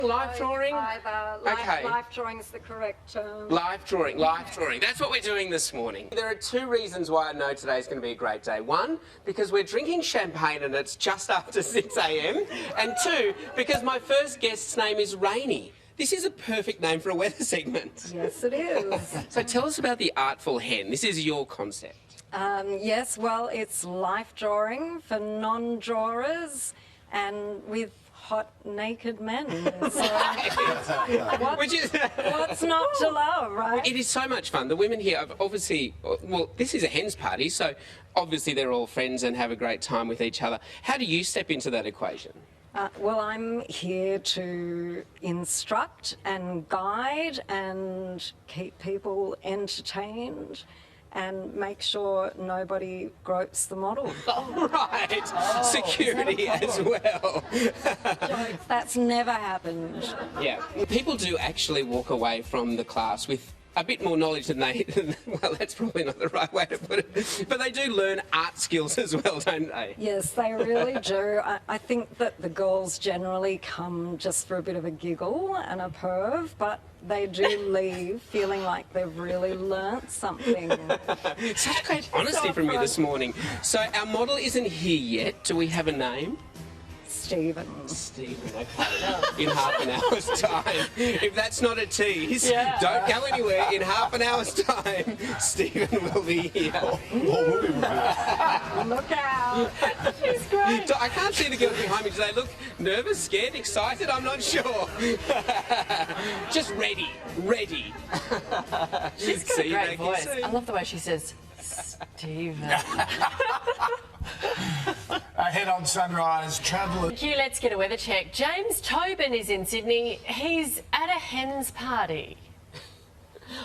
Life drawing? Okay. Life drawing is the correct term. Life drawing, life drawing. That's what we're doing this morning. There are two reasons why I know today's going to be a great day. One, because we're drinking champagne and it's just after 6 a.m. And two, because my first guest's name is Rainey. This is a perfect name for a weather segment. Yes, it is. So tell us about the Artful Hen. This is your concept. Yes, well, it's life drawing for non-drawers and with hot, naked men. So what's not to love, right? It is so much fun. The women here have obviously, well, this is a hen's party, so obviously they're all friends and have a great time with each other. How do you step into that equation? Well, I'm here to instruct and guide and keep people entertained and make sure nobody gropes the model. Oh, right. Oh, security as well. Jokes, that's never happened. Yeah. People do actually walk away from the class with a bit more knowledge than they... Well, that's probably not the right way to put it. But they do learn art skills as well, don't they? Yes, they really do. I think that the girls generally come just for a bit of a giggle and a perv, but they do leave feeling like they've really learnt something. Such great honesty from you this morning. So our model isn't here yet. Do we have a name? Stephen. Stephen, okay. In half an hour's time. If that's not a tease, don't go anywhere. In half an hour's time, Stephen will be here. Look out. She's great. So I can't see the girls behind me. Do they look nervous, scared, excited? I'm not sure. Just ready. Ready. She's got a great voice. I love the way she says, Stephen. Head on sunrise, travel. Thank you, let's get a weather check. James Tobin is in Sydney. He's at a hen's party.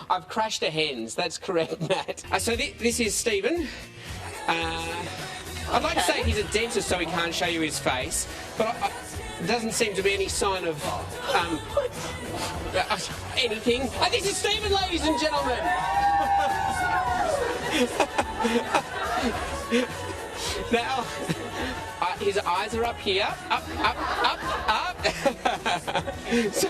I've crashed a hen's, that's correct, Matt. So this is Stephen. I'd like to say he's a dentist so he can't show you his face, but there doesn't seem to be any sign of anything. This is Stephen, ladies and gentlemen. Now, his eyes are up here, up. So,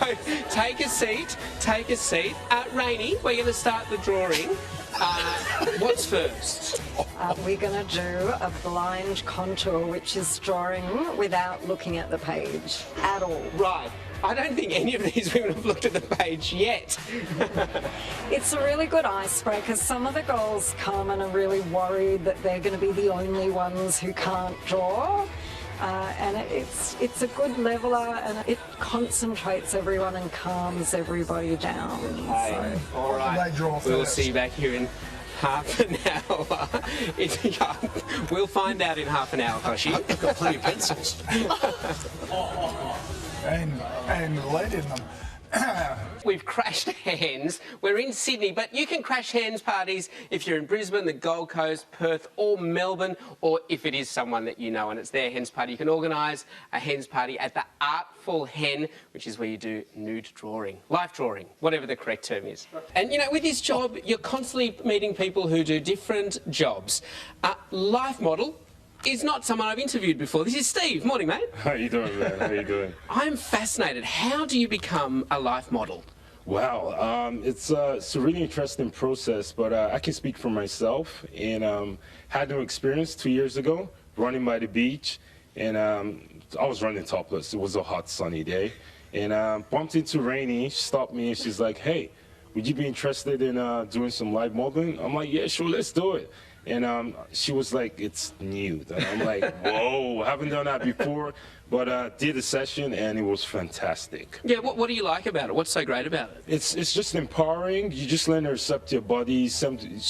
take a seat. Rainey, we're going to start the drawing. What's first? We're going to do a blind contour, which is drawing without looking at the page at all. Right. I don't think any of these women have looked at the page yet. It's a really good icebreaker. Some of the girls come and are really worried that they're going to be the only ones who can't draw. And it's a good leveler, and it concentrates everyone and calms everybody down. Okay. So. All right. We'll see you back here in half an hour. We'll find out in half an hour, Koshi. I've got plenty of pencils. and lead in them. We've crashed hens. We're in Sydney, but you can crash hens parties if you're in Brisbane, the Gold Coast, Perth or Melbourne, or if it is someone that you know and it's their hens party. You can organise a hens party at the Artful Hen, which is where you do nude drawing, life drawing, whatever the correct term is. And, you know, with this job, you're constantly meeting people who do different jobs. Life model is not someone I've interviewed before. This is Steve. Morning, mate. How you doing, man? How you doing? I'm fascinated. How do you become a life model? Wow, it's a really interesting process, but I can speak for myself. And had no experience 2 years ago, running by the beach, and I was running topless. It was a hot, sunny day, and bumped into Rainey. She stopped me, and she's like, "Hey, would you be interested in doing some live modeling?" I'm like, "Yeah, sure, let's do it." And she was like, "It's new." And I'm like, "Whoa, haven't done that before." But did a session, and it was fantastic. Yeah, what do you like about it? What's so great about it? It's just empowering. You just learn to accept your body,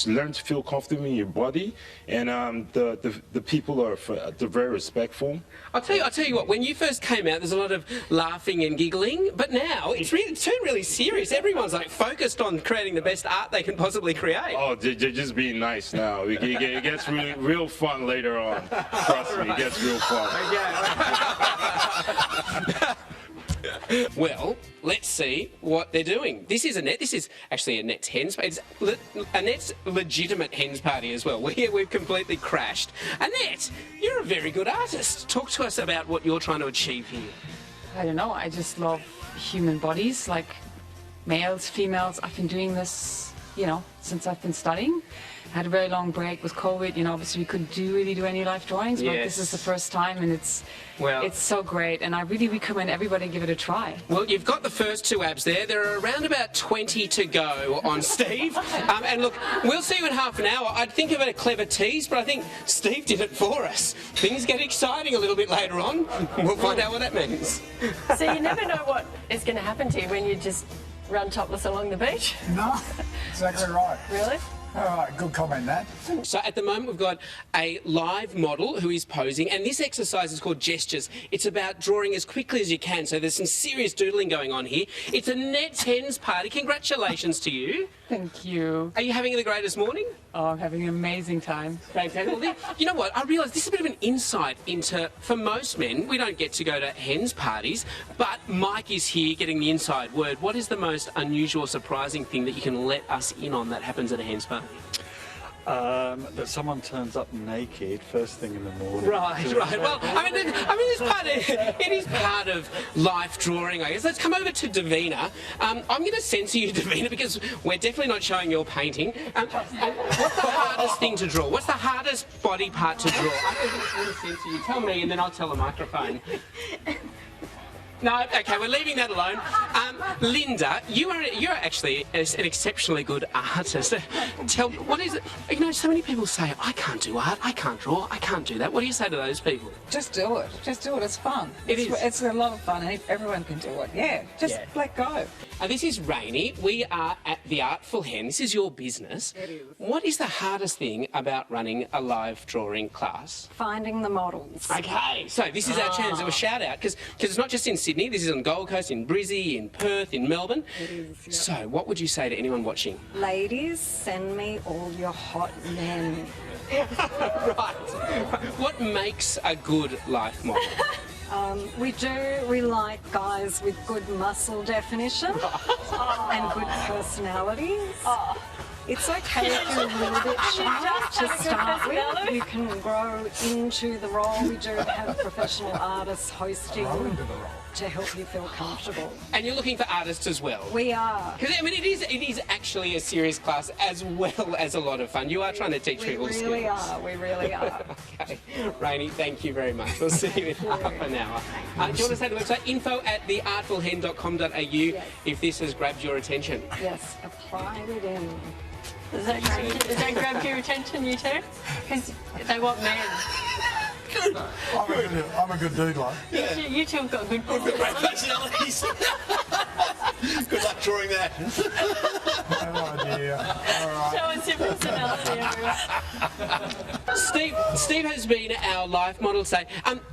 learn to feel comfortable in your body, and the people are they're very respectful. I'll tell you what. When you first came out, there's a lot of laughing and giggling, but now it's turned really serious. Everyone's like focused on creating the best art they can possibly create. Oh, they're just being nice now. It gets real fun later on. Trust me, it gets real fun. Well, let's see what they're doing. This is Annette. This is actually Annette's hens. It's Annette's legitimate hens party as well. We've completely crashed. Annette, you're a very good artist. Talk to us about what you're trying to achieve here. I don't know. I just love human bodies, like males, females. I've been doing this, since I've been studying. I had a very long break with COVID. Obviously we couldn't really do any live drawings, but this is the first time, and it's so great. And I really recommend everybody give it a try. Well, you've got the first 2 abs there. There are around about 20 to go on Steve. And look, we'll see you in half an hour. I'd think of it a clever tease, but I think Steve did it for us. Things get exciting a little bit later on. We'll find out what that means. So you never know what is going to happen to you when you just run topless along the beach? No, exactly right. Really? All right, good comment, Nat. So at the moment we've got a live model who is posing, and this exercise is called gestures. It's about drawing as quickly as you can, so there's some serious doodling going on here. It's a Net's Hens party. Congratulations to you. Thank you. Are you having the greatest morning? Oh, I'm having an amazing time. Fantastic. Well, you know what? I realise this is a bit of an insight into, for most men, we don't get to go to hens parties, but Mike is here getting the inside word. What is the most unusual, surprising thing that you can let us in on that happens at a hens party? That someone turns up naked first thing in the morning. Right. Well, it is part of life drawing, I guess. Let's come over to Davina. I'm going to censor you, Davina, because we're definitely not showing your painting. What's the hardest thing to draw? What's the hardest body part to draw? I'm going to censor you. Tell me, and then I'll tell the microphone. No, okay, we're leaving that alone. Linda, you're actually an exceptionally good artist. Tell me, what is it? So many people say, I can't do art, I can't draw, I can't do that. What do you say to those people? Just do it. Just do it. It's fun. It's a lot of fun, and everyone can do it. Yeah, just let go. This is Rainey. We are at the Artful Hen. This is your business. It is. What is the hardest thing about running a live drawing class? Finding the models. Okay, so this is our chance of a shout out, because it's not just in Sydney, this is on Gold Coast, in Brizzy, in Perth, in Melbourne. It is, yeah. So what would you say to anyone watching? Ladies, send me all your hot men. Right. What makes a good life model? We like guys with good muscle definition and good personalities. It's okay if you're a little bit shy to start with. You can grow into the role. We do have professional artists hosting to help you feel comfortable. And you're looking for artists as well? We are. Because, it is actually a serious class as well as a lot of fun. You are trying to teach people skills. We really are. Okay. Rainey, thank you very much. We'll see you in half an hour. Do you want to say the website? info@theartfulhen.com.au if this has grabbed your attention. Yes, apply within. Does that grab your attention, you two? Because they want men. I'm a good doodler. You two have got good personalities. Good luck drawing that. No idea. All right. Show us your personality, everyone. Steve has been our life model today.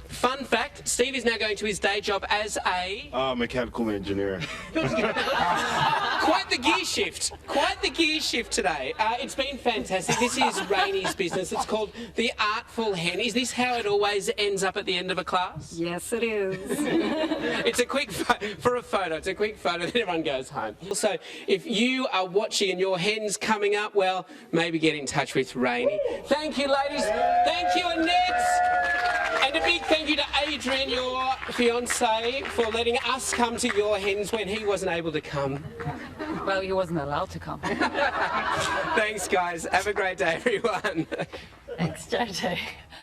Fun fact, Steve is now going to his day job as a... mechanical engineer. Quite the gear shift. Quite the gear shift today. It's been fantastic. This is Rainey's business. It's called the Artful Hen. Is this how it always ends up at the end of a class? Yes, it is. It's a quick for a photo. It's a quick photo, then everyone goes home. Also, if you are watching and your hen's coming up, well, maybe get in touch with Rainey. Thank you, ladies. Thank you, Annette. And a big thank you to Adrian, your fiancé, for letting us come to your hens when he wasn't able to come. Well, he wasn't allowed to come. Thanks, guys. Have a great day, everyone. Thanks, JT.